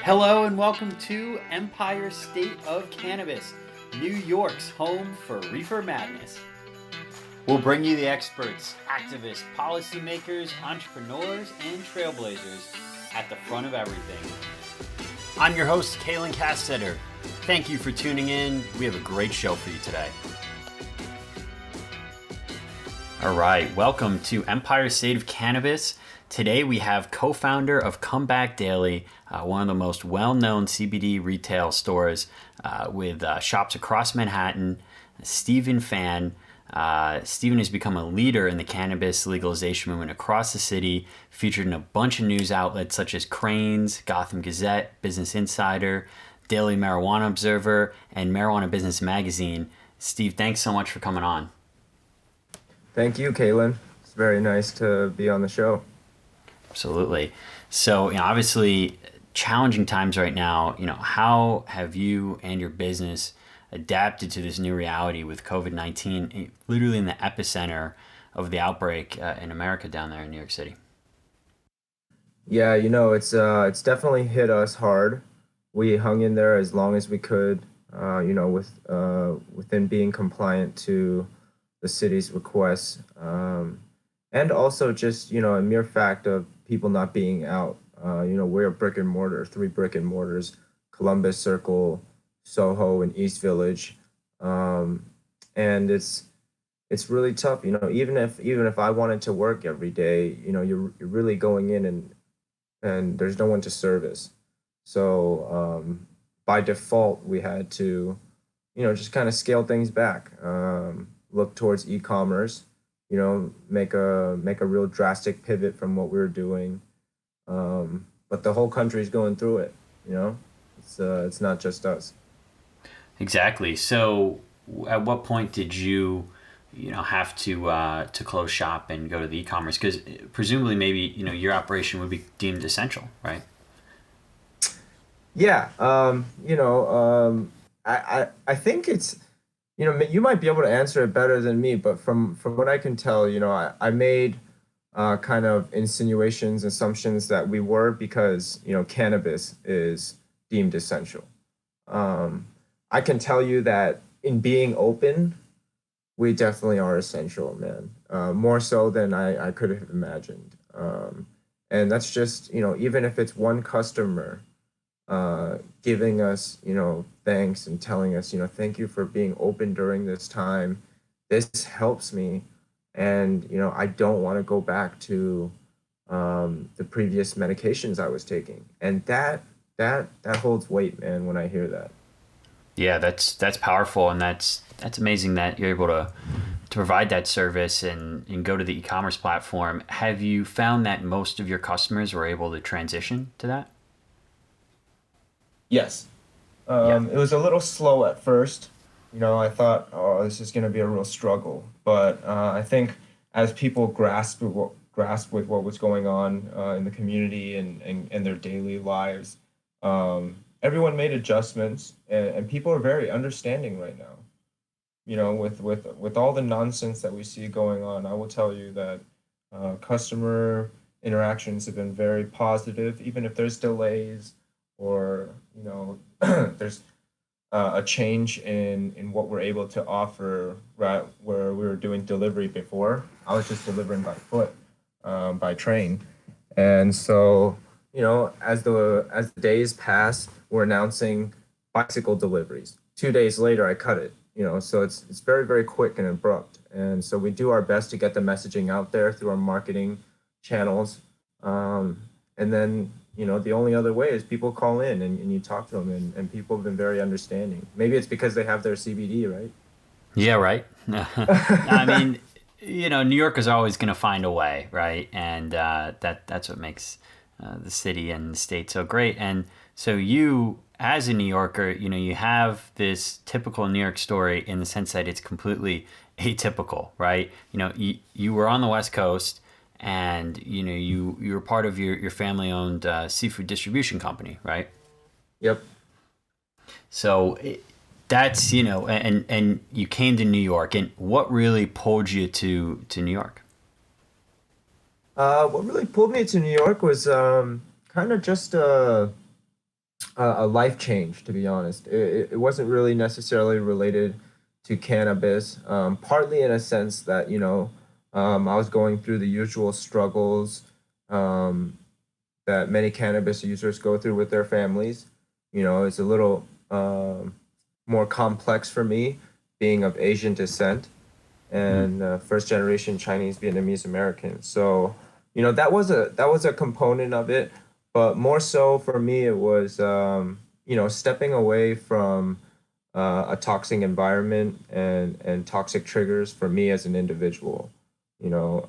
Hello and welcome to Empire State of Cannabis, New York's home for reefer madness. We'll bring you the experts, activists, policymakers, entrepreneurs, and trailblazers at the front of everything. I'm your host, Kalen Castetter. Thank you for tuning in. We have a great show for you today. All right, welcome to Empire State of Cannabis. Today we have co-founder of Comeback Daily, one of the most well-known CBD retail stores with shops across Manhattan, Steven Phan. Steven has become a leader in the cannabis legalization movement across the city, featured in a bunch of news outlets such as Crain's, Gotham Gazette, Business Insider, Daily Marijuana Observer, and Marijuana Business Magazine. Steve, thanks so much for coming on. Thank you, Kalen. It's very nice to be on the show. Absolutely. So, obviously, challenging times right now. How have you and your business adapted to this new reality with COVID-19, literally in the epicenter of the outbreak in America down there in New York City? Yeah, it's definitely hit us hard. We hung in there as long as we could, within being compliant to the city's requests, and also just a mere fact of people not being out. We're a brick and mortar, three brick and mortars: Columbus Circle, Soho, and East Village, and it's really tough. Even if I wanted to work every day, you're really going in and there's no one to service. So by default, we had to, just kind of scale things back, look towards e-commerce, make a real drastic pivot from what we were doing. But the whole country's going through it. It's not just us. Exactly. So, at what point did you, have to close shop and go to the e-commerce? Because presumably, maybe your operation would be deemed essential, right? Yeah. I think it's, you might be able to answer it better than me, but from what I can tell, I made kind of insinuations, assumptions that we were because, cannabis is deemed essential. I can tell you that in being open, we definitely are essential, man. More so than I could have imagined. And that's just, even if it's one customer giving us, thanks and telling us, thank you for being open during this time. This helps me. And, I don't want to go back to the previous medications I was taking. And that holds weight, man, when I hear that. Yeah, that's powerful, and that's amazing that you're able to provide that service and go to the e-commerce platform. Have you found that most of your customers were able to transition to that? Yes. Yeah. It was a little slow at first. I thought, oh, this is going to be a real struggle. But I think as people grasped with what was going on in the community and their daily lives, everyone made adjustments, and people are very understanding right now. With all the nonsense that we see going on, I will tell you that customer interactions have been very positive, even if there's delays or there's a change in what we're able to offer. Right, where we were doing delivery before, I was just delivering by foot, by train. And so as the days pass, we're announcing bicycle deliveries. 2 days later, I cut it. So it's very, very quick and abrupt. And so we do our best to get the messaging out there through our marketing channels. And then, the only other way is people call in and you talk to them, and people have been very understanding. Maybe it's because they have their CBD, right? Yeah, right. I mean, New Yorkers are always going to find a way, right? And that's what makes the city and the state so great. And so you, as a New Yorker, you have this typical New York story in the sense that it's completely atypical, right? You were on the West Coast, and you were part of your family owned seafood distribution company, right? Yep. So that's and you came to New York, and what really pulled you to New York? What really pulled me to New York was kind of just a life change, to be honest. It wasn't really necessarily related to cannabis, partly in a sense that, I was going through the usual struggles um, that many cannabis users go through with their families. It's a little more complex for me, being of Asian descent Hmm. and first generation Chinese Vietnamese American. So, that was a component of it, but more so for me, it was stepping away from a toxic environment and toxic triggers for me as an individual. You know,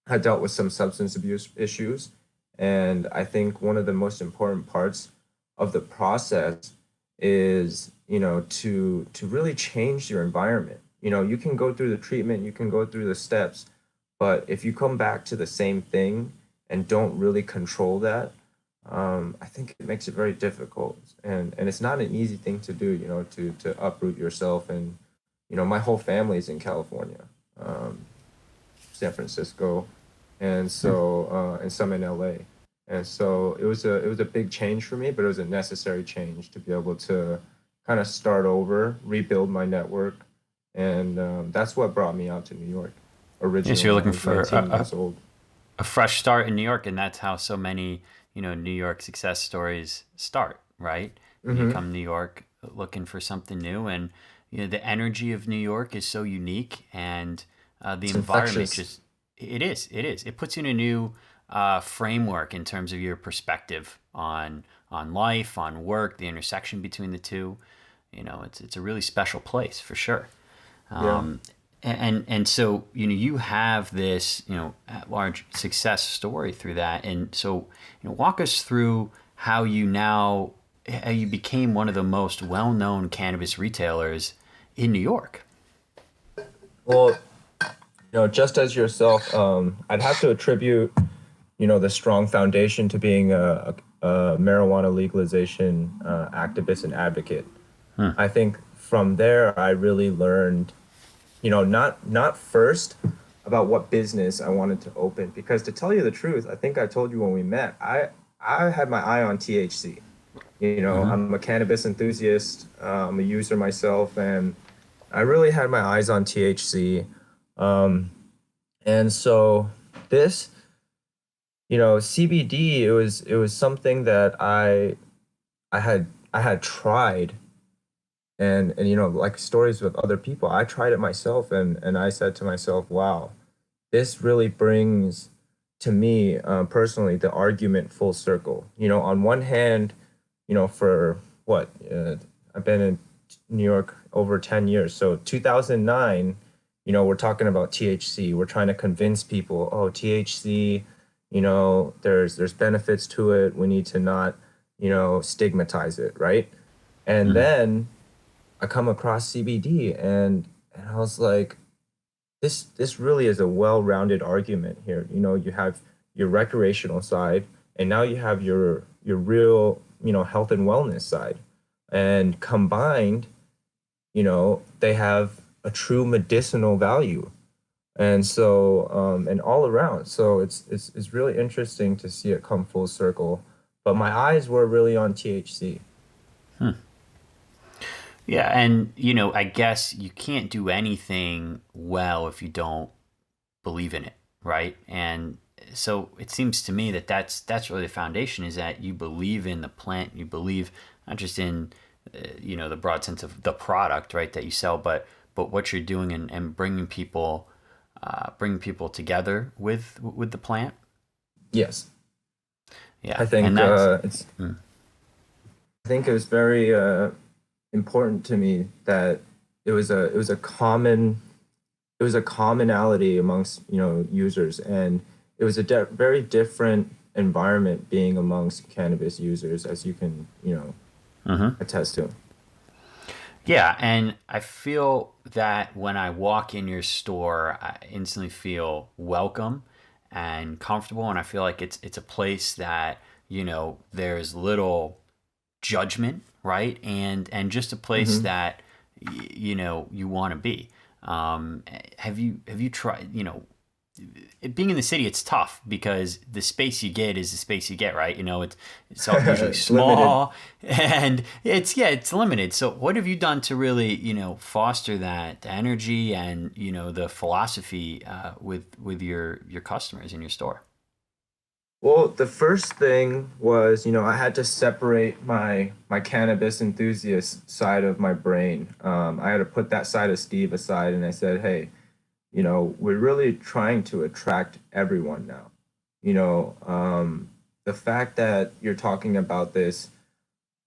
I dealt with some substance abuse issues, and I think one of the most important parts of the process is, to really change your environment. You can go through the treatment, you can go through the steps, but if you come back to the same thing and don't really control that, I think it makes it very difficult. And it's not an easy thing to do, to uproot yourself. And, my whole family is in California. Um, San Francisco, and and some in LA. And so it was a big change for me, but it was a necessary change to be able to kind of start over, rebuild my network, and that's what brought me out to New York Yes, you're originally. I looking was for 19 years old. a fresh start in New York, and that's how so many, New York success stories start, right? You Hmm. come to New York looking for something new, and the energy of New York is so unique, and the It's environment infectious. just it puts you in a new framework in terms of your perspective on life, on work, the intersection between the two. It's a really special place for sure. Yeah. And so you have this at large success story through that, and so walk us through how you became one of the most well-known cannabis retailers in New York. Well, just as yourself, I'd have to attribute, the strong foundation to being a marijuana legalization activist and advocate. Hmm. I think from there I really learned, not first about what business I wanted to open, because to tell you the truth, I think I told you when we met, I had my eye on THC. Mm-hmm. I'm a cannabis enthusiast, I'm a user myself, and I really had my eyes on THC. Um, and so this, CBD, it was something that I had tried, and like stories with other people, I tried it myself, and I said to myself, wow, this really brings to me, personally, the argument full circle. On one hand, for what, I've been in New York over 10 years. So 2009, we're talking about THC. We're trying to convince people, oh, THC, there's benefits to it. We need to not, stigmatize it, right? And Mm-hmm. then I come across CBD, and I was like, this really is a well-rounded argument here. You have your recreational side, and now you have your real, health and wellness side. And combined, they have a true medicinal value. And so, and all around. So it's really interesting to see it come full circle. But my eyes were really on THC. Yeah, and I guess you can't do anything well if you don't believe in it, right? And so it seems to me that that's really the foundation, is that you believe in the plant, you believe not just in the broad sense of the product, right, that you sell, but what you're doing, and bringing people together with the plant. Yes. Yeah, I and think that's I think it was very important to me that it was a commonality amongst, users, and it was a very different environment being amongst cannabis users, as you can, mm-hmm. attest to. Yeah, and I feel that when I walk in your store, I instantly feel welcome and comfortable, and I feel like it's a place that there's little judgment, right? And just a place Hmm. that you want to be. Have you tried? being in the city, it's tough because the space you get is the space you get, right? It's all usually It's limited. small and it's limited. So what have you done to really, foster that energy and, the philosophy with your customers in your store? Well, the first thing was, I had to separate my cannabis enthusiast side of my brain. I had to put that side of Steve aside, and I said, hey, we're really trying to attract everyone now. The fact that you're talking about this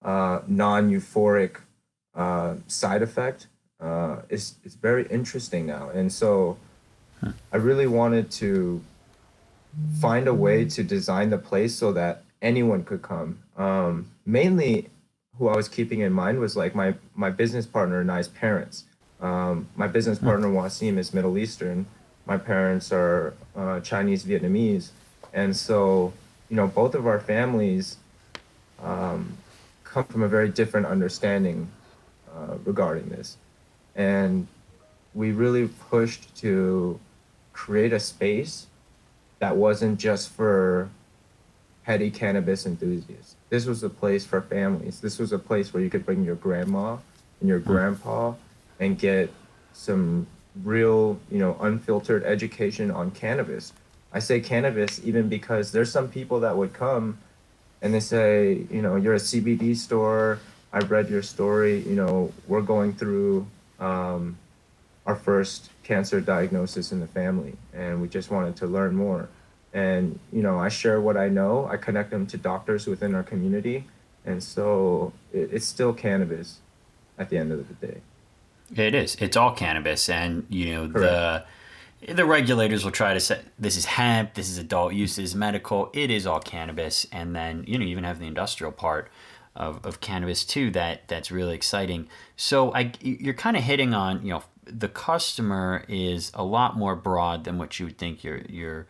non-euphoric side effect is very interesting now, and so I really wanted to find a way to design the place so that anyone could come. Mainly, who I was keeping in mind was like my business partner and I's parents. My business partner Wasim is Middle Eastern. My parents are Chinese Vietnamese, and so both of our families come from a very different understanding regarding this, and we really pushed to create a space that wasn't just for heady cannabis enthusiasts. This was a place for families. This was a place where you could bring your grandma and your grandpa and get some real, unfiltered education on cannabis. I say cannabis even because there's some people that would come and they say, you're a CBD store. I've read your story. We're going through our first cancer diagnosis in the family, and we just wanted to learn more. And, I share what I know. I connect them to doctors within our community. And so it's still cannabis at the end of the day. It is. It's all cannabis, and Correct. the regulators will try to say this is hemp, this is adult use, this is medical. It is all cannabis, and then you even have the industrial part of cannabis too. That's really exciting. So you're kind of hitting on the customer is a lot more broad than what you would think your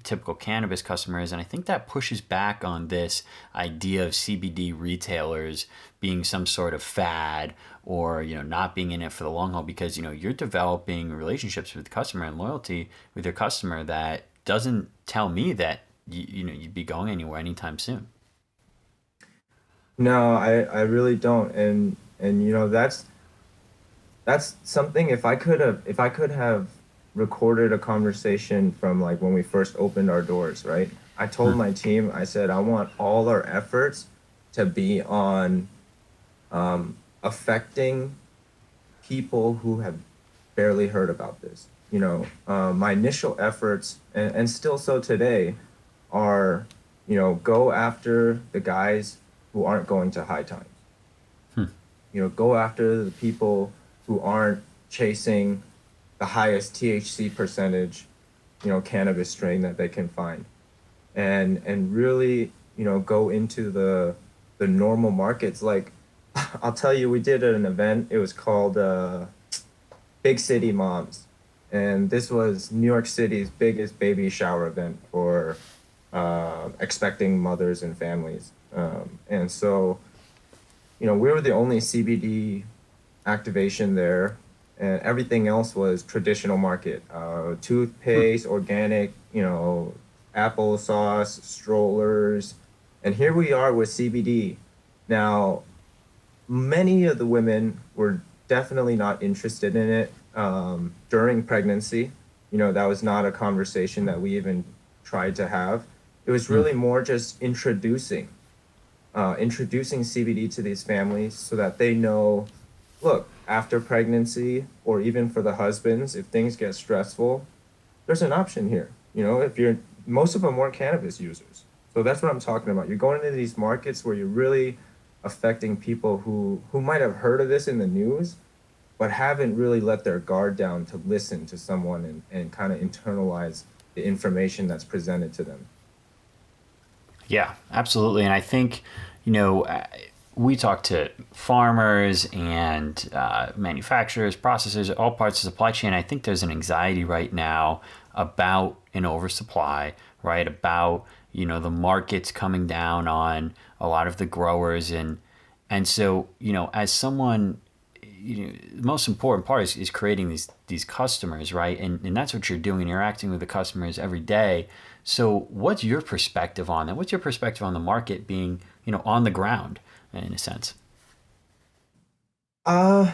typical cannabis customer is, and I think that pushes back on this idea of CBD retailers being some sort of fad or not being in it for the long haul, because you're developing relationships with the customer and loyalty with your customer that doesn't tell me that you'd be going anywhere anytime soon. No, I really don't. And that's something if I could have recorded a conversation from like when we first opened our doors, right? I told Hmm. my team, I said, I want all our efforts to be on affecting people who have barely heard about this. My initial efforts, and still so today, are, go after the guys who aren't going to high times. Go after the people who aren't chasing the highest THC percentage, cannabis strain that they can find, and really, go into the normal markets. Like, I'll tell you, we did an event. It was called Big City Moms, and this was New York City's biggest baby shower event for expecting mothers and families. And so, we were the only CBD activation there, and everything else was traditional market, toothpaste, organic, applesauce, strollers, and here we are with CBD. Now, many of the women were definitely not interested in it during pregnancy. That was not a conversation that we even tried to have. It was Hmm. really more just introducing CBD to these families so that they know, look, after pregnancy or even for the husbands, if things get stressful, there's an option here. If you're most of them weren't cannabis users. So that's what I'm talking about. You're going into these markets where you're really affecting people who might have heard of this in the news, but haven't really let their guard down to listen to someone and kind of internalize the information that's presented to them. Yeah, absolutely. And I think, you know, uh, we talk to farmers and manufacturers, processors, all parts of the supply chain. I think there's an anxiety right now about an oversupply, right? About, the markets coming down on a lot of the growers. And so, as someone, the most important part is creating these customers, right? And that's what you're doing. You're acting with the customers every day. So what's your perspective on that? What's your perspective on the market being, on the ground in a sense? Uh,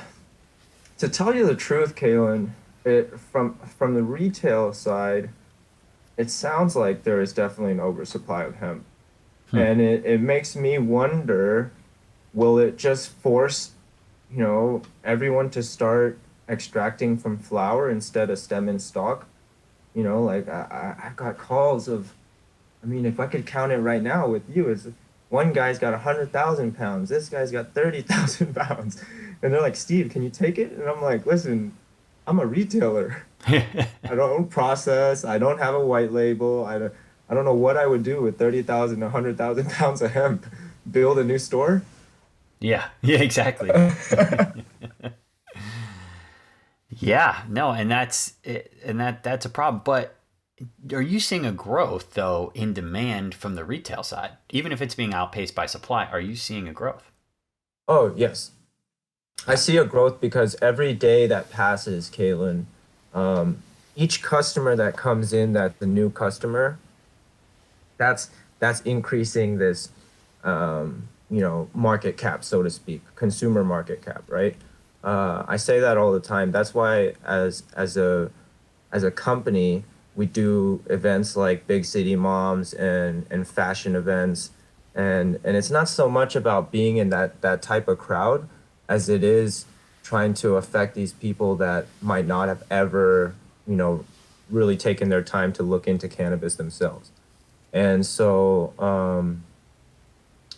to tell you the truth, Kalen, from the retail side, it sounds like there is definitely an oversupply of hemp. Hmm. And it makes me wonder, will it just force, everyone to start extracting from flower instead of stem and stalk? Like I've got calls of, I mean, if I could count it right now with you, it's one guy's got 100,000 pounds, this guy's got 30,000 pounds. And they're like, Steve, can you take it? And I'm like, listen, I'm a retailer. I don't process. I don't have a white label. I don't know what I would do with 30,000, 100,000 pounds of hemp. Build a new store? Yeah, yeah, exactly. Yeah, no, and that's it, and that's a problem. But are you seeing a growth though in demand from the retail side, even if it's being outpaced by supply? Are you seeing a growth? Oh, yes. I Yeah, see a growth because every day that passes, Caitlin, um, each customer that comes in that's a new customer, that's increasing this market cap, so to speak, consumer market cap, right? I say that all the time. That's why as a company, we do events like Big City Moms and fashion events. And it's not so much about being in that type of crowd as it is trying to affect these people that might not have ever, you know, really taken their time to look into cannabis themselves. And so,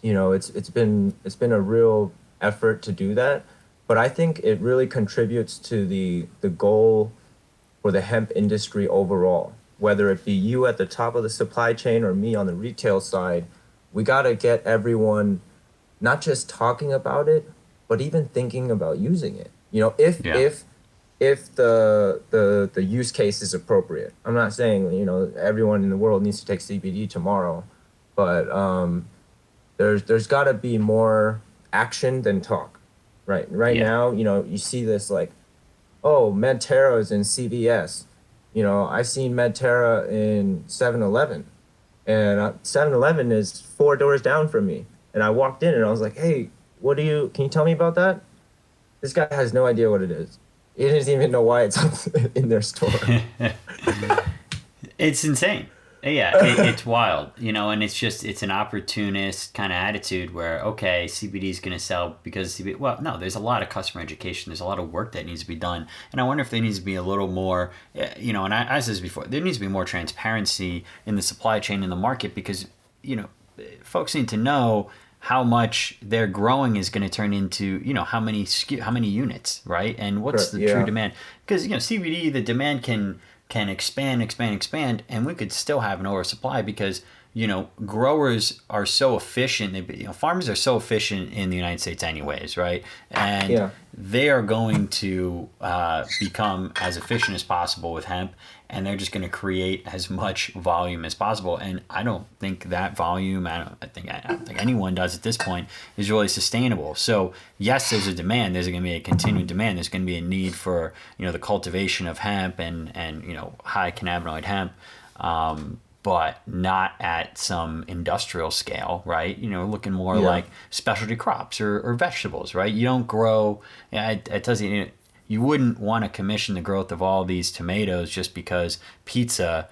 it's been a real effort to do that, but I think it really contributes to the goal for the hemp industry overall. Whether it be you at the top of the supply chain or me on the retail side, we got to get everyone not just talking about it, but even thinking about using it. If yeah, if if the use case is appropriate. I'm not saying, everyone in the world needs to take CBD tomorrow, but there's got to be more action than talk. Right yeah. now, you see this like, oh, Medterra is in CVS. I've seen Medterra in 7-Eleven, and 7-Eleven is 4 doors down from me. And I walked in and I was like, hey, can you tell me about that? This guy has no idea what it is. He doesn't even know why it's in their store. It's insane. Yeah, it's wild, and it's an opportunist kind of attitude where, okay, CBD is going to sell because CBD, well, no, there's a lot of customer education. There's a lot of work that needs to be done. And I wonder if there needs to be a little more, and I said this before, there needs to be more transparency in the supply chain in the market because, you know, folks need to know how much their growing is going to turn into, how many units, right? And what's Sure. the true Yeah. demand? Because, CBD, the demand can expand, and we could still have an oversupply because growers are so efficient. Farmers are so efficient in the United States, anyways, right? And Yeah. they are going to become as efficient as possible with hemp, and they're just going to create as much volume as possible. And I don't think that volume, I don't think anyone does at this point, is really sustainable. So yes, there's a demand. There's going to be a continued demand. There's going to be a need for the cultivation of hemp and high cannabinoid hemp. But not at some industrial scale, right? Looking more Yeah. like specialty crops or vegetables, right? You don't grow. Yeah, it doesn't. You wouldn't want to commission the growth of all these tomatoes just because pizza.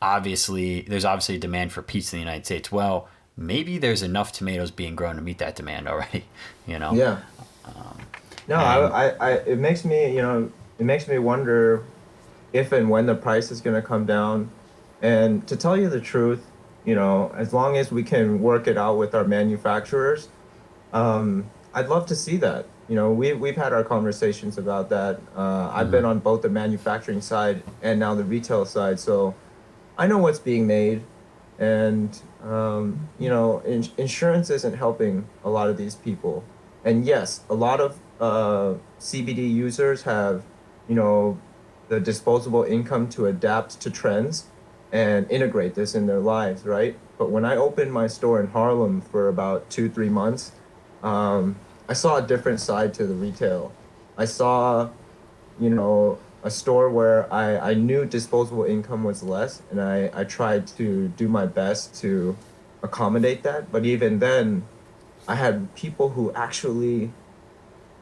Obviously, there's obviously a demand for pizza in the United States. Well, maybe there's enough tomatoes being grown to meet that demand already. You know, Yeah. No, and it makes me wonder if and when the price is going to come down. And to tell you the truth, as long as we can work it out with our manufacturers, I'd love to see that. We've had our conversations about that. I've been on both the manufacturing side and now the retail side, so I know what's being made. And insurance isn't helping a lot of these people. And yes, a lot of CBD users have, you know, the disposable income to adapt to trends and integrate this in their lives, right? But when I opened my store in Harlem for about 2, 3 months, I saw a different side to the retail. I saw, a store where I knew disposable income was less, and I tried to do my best to accommodate that. But even then, I had people who actually,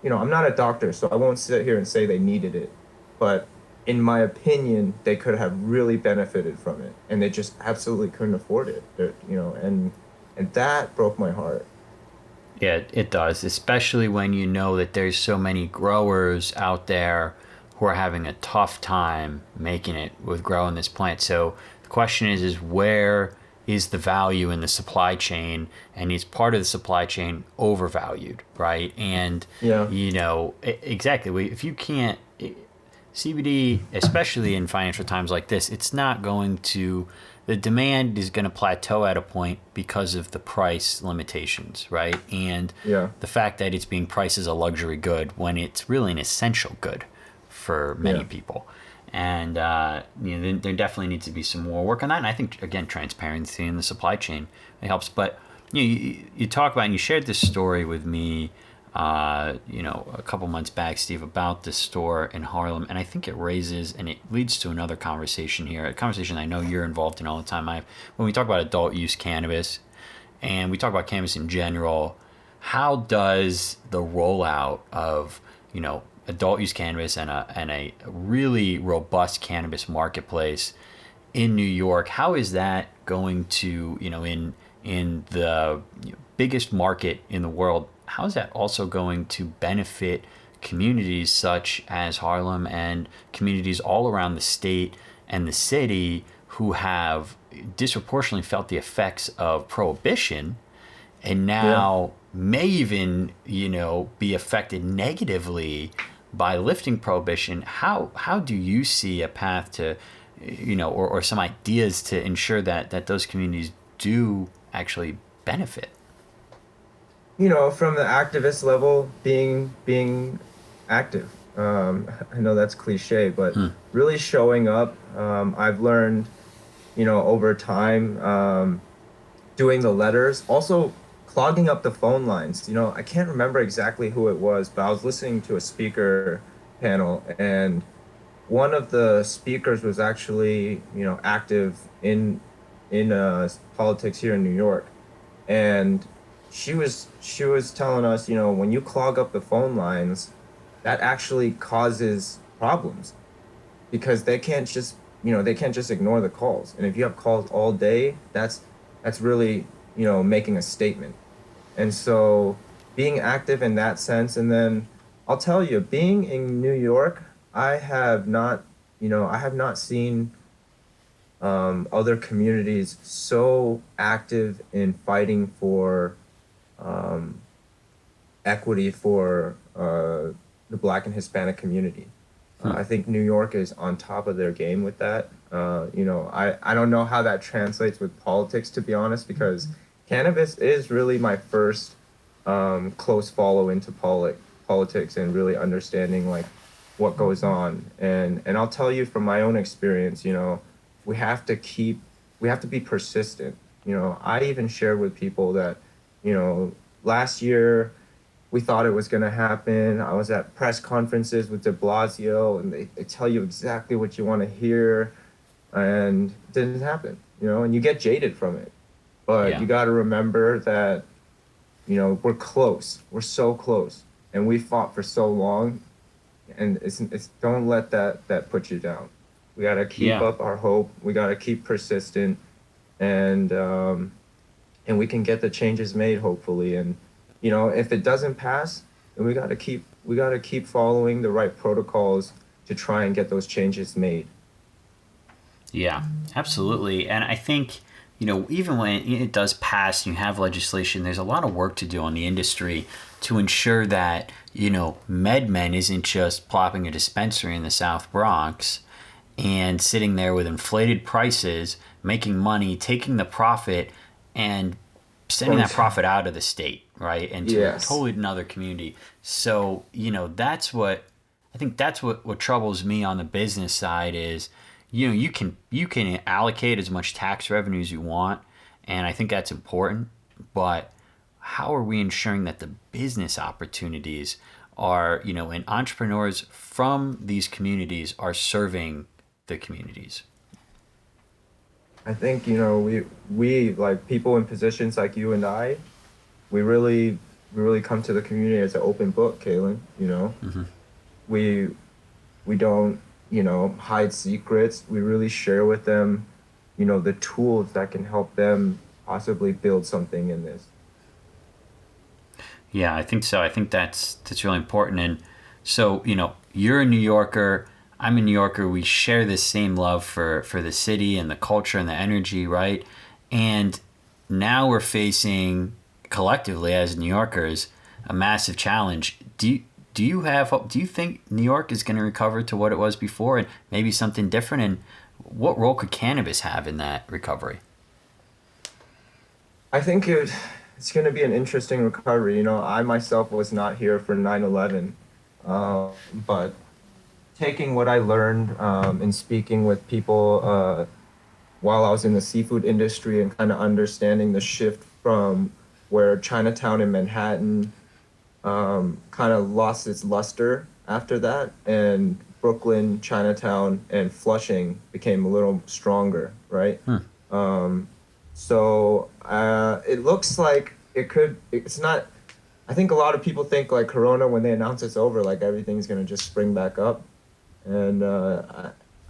I'm not a doctor, so I won't sit here and say they needed it. But in my opinion, they could have really benefited from it, and they just absolutely couldn't afford it. And that broke my heart. Yeah, it does, especially when you know that there's so many growers out there who are having a tough time making it with growing this plant. So the question is where is the value in the supply chain, and is part of the supply chain overvalued, right? And Yeah, exactly. If you can't CBD, especially in financial times like this, it's not going to, the demand is going to plateau at a point because of the price limitations, right? And yeah, the fact that it's being priced as a luxury good when it's really an essential good for many yeah. people. And there definitely needs to be some more work on that. And I think, again, transparency in the supply chain, it helps. But you talk about, and you shared this story with me a couple months back, Steve, about this store in Harlem, and I think it raises and it leads to another conversation here, a conversation I know you're involved in all the time. When we talk about adult use cannabis, and we talk about cannabis in general, how does the rollout of adult use cannabis and a really robust cannabis marketplace in New York, how is that going to in the biggest market in the world, how is that also going to benefit communities such as Harlem and communities all around the state and the city who have disproportionately felt the effects of prohibition and Yeah. now may even be affected negatively by lifting prohibition? How do you see a path to or some ideas to ensure that those communities do actually benefit? From the activist level, being active. I know that's cliche, but really showing up. I've learned, over time, doing the letters, also clogging up the phone lines. I can't remember exactly who it was, but I was listening to a speaker panel, and one of the speakers was actually, active in politics here in New York, and she was telling us, when you clog up the phone lines, that actually causes problems because they can't just ignore the calls. And if you have calls all day, that's really, making a statement. And so being active in that sense, and then I'll tell you, being in New York, I have not seen other communities so active in fighting for um, equity for the Black and Hispanic community. I think New York is on top of their game with that. I don't know how that translates with politics, to be honest, because cannabis is really my first close follow into politics and really understanding like what goes on. And I'll tell you from my own experience, we have to keep we have to be persistent. I even shared with people that, last year we thought it was going to happen. I was at press conferences with de Blasio, and they tell you exactly what you want to hear, and it didn't happen, and you get jaded from it. But Yeah. you got to remember that, we're close. We're so close, and we fought for so long, and it's don't let that put you down. We got to keep Yeah. up our hope. We got to keep persistent, and we can get the changes made hopefully. And if it doesn't pass, then we got to keep following the right protocols to try and get those changes made. Yeah, absolutely. And I think, even when it does pass and you have legislation, there's a lot of work to do on the industry to ensure that, MedMen isn't just plopping a dispensary in the South Bronx and sitting there with inflated prices, making money, taking the profit, and sending Going that to, profit out of the state, right, and to a yes. totally another community. So, that's what I think that's what troubles me on the business side is, you can allocate as much tax revenue as you want, and I think that's important, but how are we ensuring that the business opportunities are, and entrepreneurs from these communities are serving the communities? I think, we like people in positions like you and I, we really come to the community as an open book, Kalen, We we don't, hide secrets. We really share with them, the tools that can help them possibly build something in this. Yeah, I think so. I think that's really important. And so, you're a New Yorker, I'm a New Yorker. We share this same love for the city and the culture and the energy, right? And now we're facing collectively as New Yorkers a massive challenge. Do you think New York is going to recover to what it was before, and maybe something different? And what role could cannabis have in that recovery? I think it's going to be an interesting recovery. I myself was not here for 9/11, but taking what I learned in speaking with people while I was in the seafood industry and kind of understanding the shift from where Chinatown in Manhattan kind of lost its luster after that, and Brooklyn, Chinatown, and Flushing became a little stronger, right? Hmm. It looks like it's not. I think a lot of people think like Corona, when they announce it's over, like everything's gonna just spring back up, and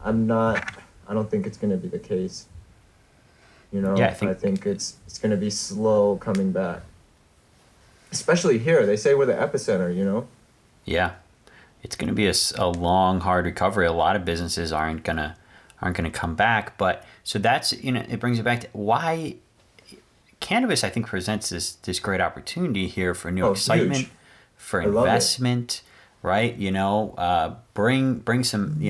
I'm not. I don't think it's gonna be the case. Yeah, I think it's gonna be slow coming back, especially here. They say we're the epicenter. Yeah, it's going to be a long, hard recovery. A lot of businesses aren't gonna come back. But so that's it brings it back to why cannabis, I think, presents this great opportunity here for new Oh, excitement, huge. for I love it. investment, right? Bring some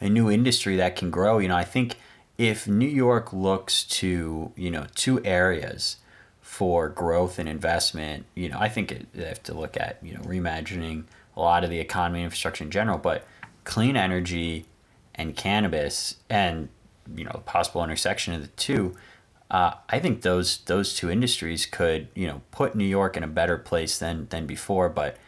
a new industry that can grow. I think if New York looks to two areas for growth and investment, I think they have to look at reimagining a lot of the economy and infrastructure in general, but clean energy and cannabis and possible intersection of the two. I think those two industries could put New York in a better place than before, but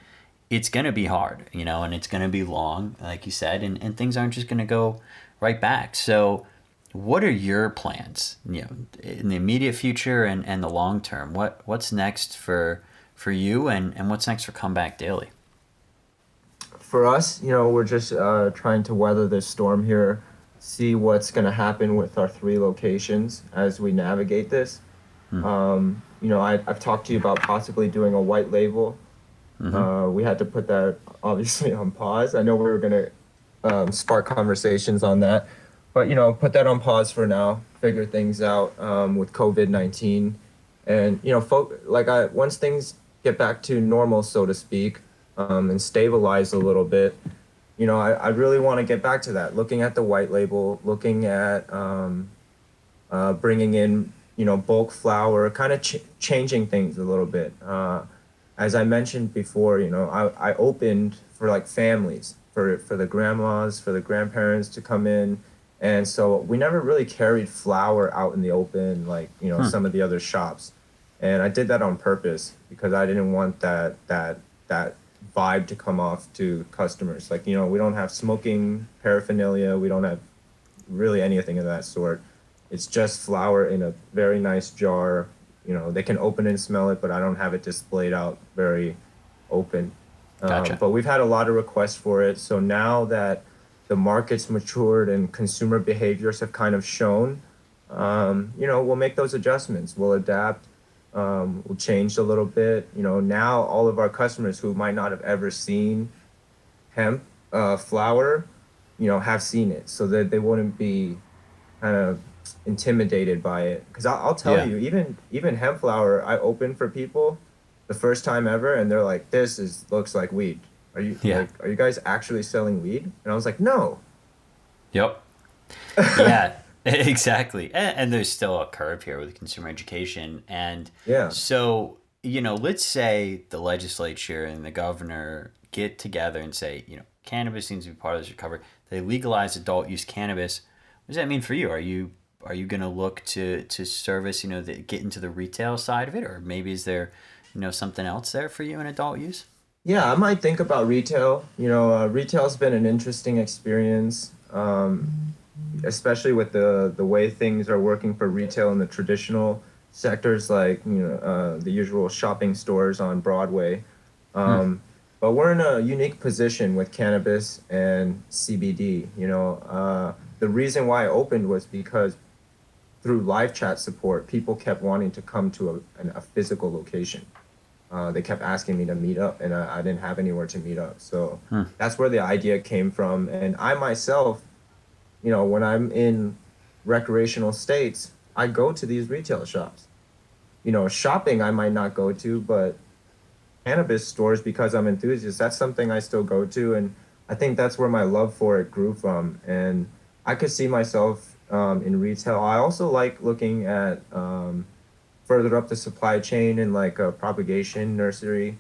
it's going to be hard, and it's going to be long, like you said, and things aren't just going to go right back. So, what are your plans, in the immediate future and the long term? What's next for you, and what's next for Comeback Daily? For us, we're just trying to weather this storm here, see what's going to happen with our three locations as we navigate this. Hmm. I've talked to you about possibly doing a white label. Mm-hmm. We had to put that obviously on pause. I know we were going to spark conversations on that, but put that on pause for now. Figure things out with COVID-19, and once things get back to normal, so to speak, and stabilize a little bit. I really want to get back to that. Looking at the white label, looking at bringing in bulk flower, kind of changing things a little bit. As I mentioned before, I opened for like families, for the grandmas, for the grandparents to come in. And so we never really carried flower out in the open like, Hmm. some of the other shops. And I did that on purpose because I didn't want that vibe to come off to customers. Like, we don't have smoking paraphernalia, we don't have really anything of that sort. It's just flower in a very nice jar. They can open and smell it, but I don't have it displayed out very open. Gotcha. But we've had a lot of requests for it. So now that the market's matured and consumer behaviors have kind of shown, we'll make those adjustments. We'll adapt. We'll change a little bit. Now all of our customers who might not have ever seen hemp flower, have seen it, so that they wouldn't be kind of intimidated by it. Because I'll tell Yeah. you, even hemp flower, I opened for people the first time ever, and they're like, "This is looks like weed. Yeah. Are you guys actually selling weed?" And I was like, "No." Yep. Yeah, exactly. And there's still a curve here with consumer education. And Yeah. so, let's say the legislature and the governor get together and say, cannabis needs to be part of this recovery. They legalize adult use cannabis. What does that mean for you? Are you are you going to look to service, get into the retail side of it, or maybe is there, something else there for you in adult use? Yeah, I might think about retail. Retail's been an interesting experience, especially with the way things are working for retail in the traditional sectors, like the usual shopping stores on Broadway. Hmm. But we're in a unique position with cannabis and CBD. The reason why I opened was because through live chat support, people kept wanting to come to a physical location. They kept asking me to meet up, and I didn't have anywhere to meet up. So Hmm. that's where the idea came from. And I myself, when I'm in recreational states, I go to these retail shops. Shopping I might not go to, but cannabis stores, because I'm enthusiast, that's something I still go to. And I think that's where my love for it grew from. And I could see myself in retail. I also like looking at further up the supply chain in like a propagation nursery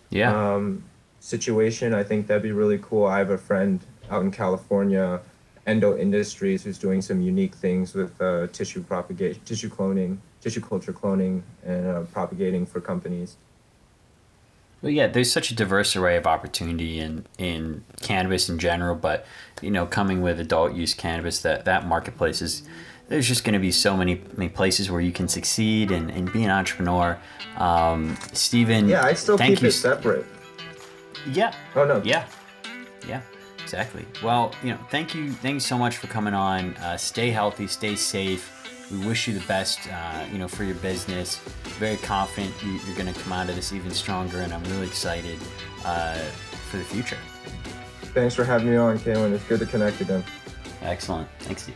Yeah. um, situation. I think that'd be really cool. I have a friend out in California, Endo Industries, who's doing some unique things with tissue propagation, tissue cloning, tissue culture cloning, and propagating for companies. Well, yeah, there's such a diverse array of opportunity in cannabis in general, but coming with adult use cannabis, that marketplace is there's just going to be so many places where you can succeed and be an entrepreneur. Stephen, Yeah, I'd still thank keep you. it separate. Yeah, Oh no, yeah, yeah, exactly. Well, thank you so much for coming on. Stay healthy, stay safe. We wish you the best, for your business. Very confident you're going to come out of this even stronger, and I'm really excited for the future. thanks for having me on, Kaylin. It's good to connect again. Excellent. Thanks, Steve.